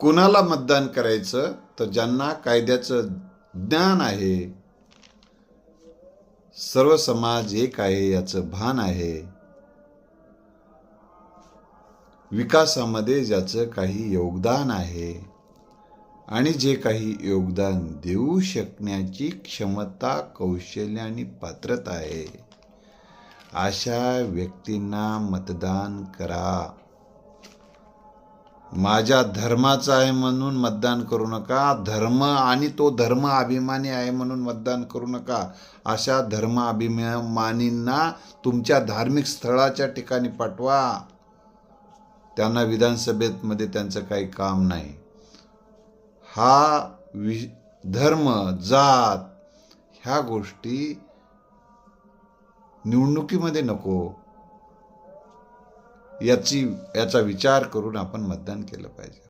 कुणाला मतदान करायचं? तर ज्यांना कायद्याचं ज्ञान आहे, सर्व समाज एक आहे याचं भान आहे, विकासामध्ये ज्याचं काही योगदान आहे आणि जे काही योगदान देऊ शकण्याची क्षमता, कौशल्य आणि पात्रता आहे, अशा व्यक्तींना मतदान करा. माझ्या धर्माचा आहे म्हणून मतदान करू नका. धर्म आणि तो धर्म अभिमानी आहे म्हणून मतदान करू नका. अशा धर्म अभिमानींना तुमच्या धार्मिक स्थळाच्या ठिकाणी पाठवा. त्यांना विधानसभेमध्ये त्यांचं काही काम नाही. हा धर्म, जात ह्या गोष्टी निवडणुकीमध्ये नको. याचा विचार करून आपण मतदान केलं पाहिजे.